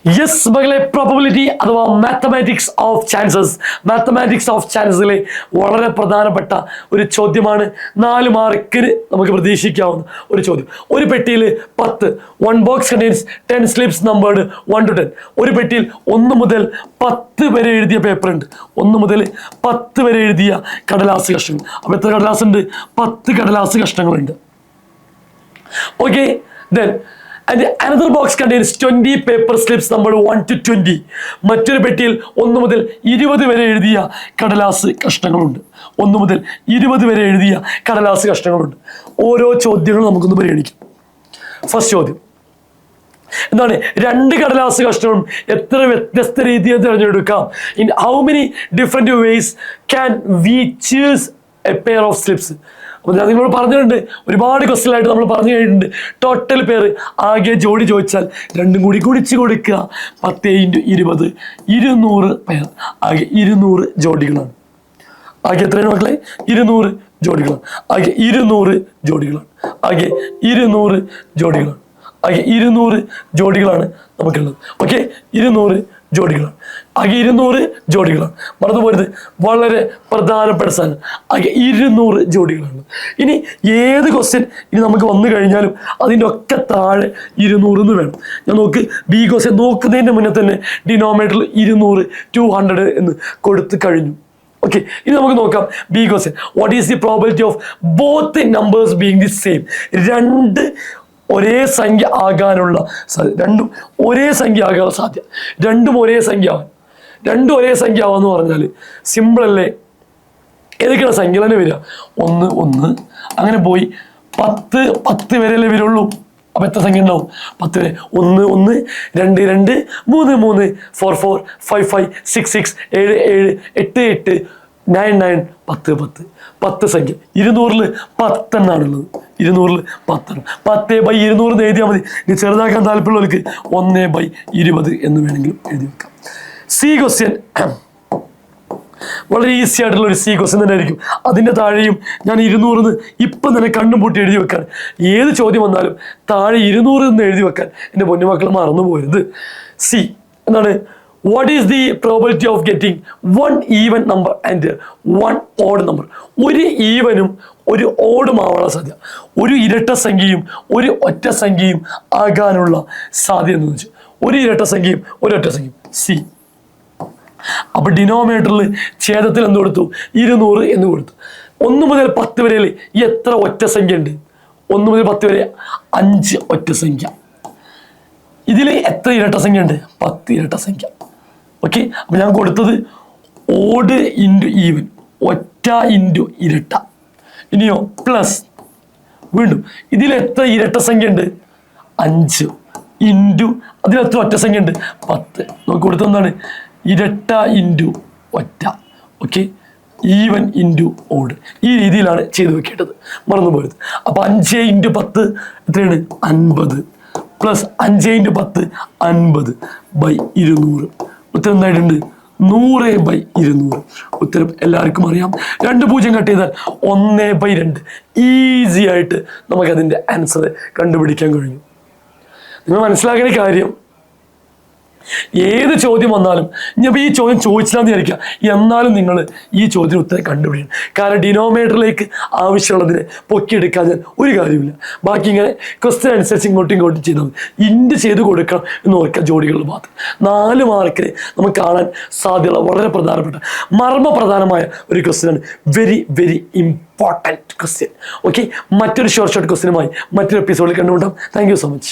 Yes മകളെ, probability അഥവാ mathematics of chances. Mathematics of ചാൻസസിലെ വളരെ പ്രധാനപ്പെട്ട ഒരു ചോദ്യമാണ്. 4 മാർക്കിന് നമുക്ക് പ്രതീക്ഷിക്കാവുന്ന ഒരു ചോദ്യം. ഒരു പെട്ടിയിൽ 10, 1 box contains 10 slips numbered 1 to 10. ഒരു പെട്ടിയിൽ 1 മുതൽ 10 വരെ എഴുതിയ പേപ്പർ ഉണ്ട്. 1 മുതൽ 10 വരെ എഴുതിയ കടലാസ് കഷ്ണങ്ങൾ. അപ്പോൾ എത്ര കടലാസ് ഉണ്ട്? 10 കടലാസ് കഷ്ണങ്ങളുണ്ട്. Okay, then and another box contains 20 paper slips numbered 1 to 20. മറ്റൊരു പെട്ടിയിൽ 1 മുതൽ 20 വരെ എഴുതിയ കടലാസ് കഷ്ണങ്ങളുണ്ട്. 1 മുതൽ 20 വരെ എഴുതിയ കടലാസ് കഷ്ണങ്ങളുണ്ട്. ഓരോ ചോദ്യങ്ങളും നമുക്കൊന്ന് പരിഗണിക്കാം. ഫസ്റ്റ് ചോദ്യം എന്താണ്? 2 കടലാസ് കഷ്ണവും എത്ര വ്യത്യസ്ത രീതിയിൽ തിരഞ്ഞെടുക്കാം? In how many different vase can we choose A pair of slips? അപ്പോൾ ഞാൻ നിങ്ങളോട് പറഞ്ഞിട്ടുണ്ട്, ഒരുപാട് ക്വസ്റ്റ്യനായിട്ട് നമ്മൾ പറഞ്ഞു കഴിഞ്ഞിട്ടുണ്ട്. ടോട്ടൽ പേര് ആകെ ജോഡി ചോദിച്ചാൽ 2 കൂടി ഗുണിച്ച് കൊടുക്കുക. 10 × 20 200 പേർ. ആകെ 200 ജോഡികളാണ്. ആകെ എത്രയാണ് മക്കളെ? 200 ജോഡികളാണ്. ആകെ 200 ജോഡികളാണ്. ആകെ 200 ജോഡികളാണ്. ആകെ 200 ജോഡികളാണ് നമുക്കുള്ളത്. ഓക്കെ, 200 ജോഡികളാണ്. ആകെ 200 ജോഡികളാണ്. മറന്നുപോരുത്, വളരെ പ്രധാനപ്പെട്ട സാധനം. ആകെ 200 ജോഡികളാണ്. ഇനി ഏത് ക്വസ്റ്റ്യൻ ഇനി നമുക്ക് വന്നു കഴിഞ്ഞാലും അതിൻ്റെ ഒക്കെ താഴെ 200 എന്ന് വേണം. ഞാൻ നോക്ക്, ബി ക്വസ്റ്റ്യൻ നോക്കുന്നതിൻ്റെ മുന്നേ തന്നെ ഡിനോമിനേറ്ററിൽ 200, 200 എന്ന് കൊടുത്തു കഴിഞ്ഞു. ഓക്കെ, ഇനി നമുക്ക് നോക്കാം B question. What is the probability of both numbers being the same? 2 ഒരേ സംഖ്യ ആകാനുള്ള സാധ്യത. 2 ഒരേ സംഖ്യ ആകാനുള്ള സാധ്യത. 2 ഒരേ സംഖ്യ ആവാൻ. 2 ഒരേ സംഖ്യ ആവാന്ന് പറഞ്ഞാൽ സിമ്പിൾ അല്ലേ? ഏതൊക്കെയാണ് സംഖ്യ തന്നെ വരിക? 1 1 അങ്ങനെ പോയി 10 വരെയല്ലേ വരുള്ളൂ. അപ്പം എത്ര സംഖ്യ ഉണ്ടാവും? 10 വരെ. 1 1 2 2 3 3 4 4 5 5 6 6 7 7 8 8 9 9 10 10 10 സംഖ്യ. 200-ൽ 10 എണ്ണാണുള്ളത്. 200-ൽ 10 എണ്ണം. 10/200 എഴുതിയാൽ മതി. ഇനി ചെറുതാക്കാൻ താല്പര്യമുള്ളവർക്ക് 1/20 എന്ന് വേണമെങ്കിലും എഴുതി വെക്കാം. സി ക്വസ്റ്റ്യൻ വളരെ ഈസി ആയിട്ടുള്ള ഒരു സി ക്വസ്റ്റ്യൻ തന്നെ ആയിരിക്കും. അതിൻ്റെ താഴെയും ഞാൻ 200 ഇപ്പം തന്നെ കണ്ണും പൂട്ടി എഴുതി വെക്കാൻ. ഏത് ചോദ്യം വന്നാലും താഴെ 200 എന്ന് എഴുതി വെക്കാൻ എൻ്റെ പൊന്നുമക്കൾ മറന്നു പോയത്. സി എന്താണ്? What is the probability of getting 1 even number and 1 odd number? ഒരു ഈവനും ഒരു ഓഡും ആവാനുള്ള സാധ്യത. ഒരു ഇരട്ട സംഖ്യയും ഒരു ഒറ്റ സംഖ്യയും ആകാനുള്ള സാധ്യത എന്ന് വെച്ചാൽ ഒരു ഇരട്ട സംഖ്യയും ഒരു ഒറ്റ സംഖ്യയും. സി. അപ്പോൾ ഡിനോമിനേറ്ററിൽ ഛേദത്തിൽ എന്ത് കൊടുത്തു? 200 എന്ന് കൊടുത്തു. 1 മുതൽ 10 വരെ എത്ര ഒറ്റ സംഖ്യ ഉണ്ട്? 1 മുതൽ 10 വരെ 5 ഒറ്റ സംഖ്യ. ഇതിൽ എത്ര ഇരട്ട സംഖ്യ ഉണ്ട്? 10 ഇരട്ട സംഖ്യ. ഓക്കെ, അപ്പം ഞാൻ കൊടുത്തത് ഓഡ് ഇൻറ്റു ഈവൻ, ഒറ്റ ഇൻറ്റു ഇരട്ട. ഇനിയോ പ്ലസ് വീണ്ടും ഇതിൽ എത്ര ഇരട്ട സംഖ്യ ഉണ്ട്? 5 ഇൻറ്റു അതിലെത്ര ഒറ്റ സംഖ്യ ഉണ്ട്? 10. നമുക്ക് കൊടുത്തതാണ് ഇരട്ട ഇൻറ്റു ഒറ്റ. Okay, even into odd. ഈ രീതിയിലാണ് ചെയ്ത് വെക്കേണ്ടത്, മറന്നു പോയത്. അപ്പോൾ 5 × 10 എത്രയാണ്? 50 പ്ലസ് 5 × 10 50/200. ഉത്തരം എന്തായിട്ടുണ്ട്? 100/200. ഉത്തരം എല്ലാവർക്കും അറിയാം. 2 0 കട്ട് ചെയ്താൽ 1/2. ഈസി ആയിട്ട് നമുക്കതിൻ്റെ ആൻസർ കണ്ടുപിടിക്കാൻ കഴിഞ്ഞു. നിങ്ങൾ മനസ്സിലാക്കുന്ന കാര്യം, ഏത് ചോദ്യം വന്നാലും ഇനിയിപ്പോൾ ഈ ചോദ്യം ചോദിച്ചില്ലാന്ന് വിചാരിക്കുക, എന്നാലും നിങ്ങൾ ഈ ചോദ്യത്തിന് ഉത്തരം കണ്ടുപിടിക്കണം. കാരണം ഡിനോമിനേറ്ററിലേക്ക് ആവശ്യമുള്ളതിനെ പൊക്കിയെടുക്കാൻ ഒരു കാര്യമില്ല. ബാക്കി ഇങ്ങനെ ക്വസ്റ്റ്യൻ അനുസരിച്ച് ഇങ്ങോട്ടും ചെയ്താൽ മതി. ഇൻറ്റ് ചെയ്ത് കൊടുക്കണം എന്ന് ഓർക്കുക. ജോഡികളിൽ മാത്രം 4 മാർക്കിന് നമുക്ക് കാണാൻ സാധ്യതയുള്ള വളരെ പ്രധാനപ്പെട്ട മർമ്മപ്രധാനമായ ഒരു ക്വസ്റ്റ്യനാണ്. Very very important question. Okay, മറ്റൊരു ഷോർട്ട് ക്വസ്റ്റ്യനുമായി മറ്റൊരു എപ്പിസോഡിൽ കണ്ടുമുട്ടാം. Thank you so much.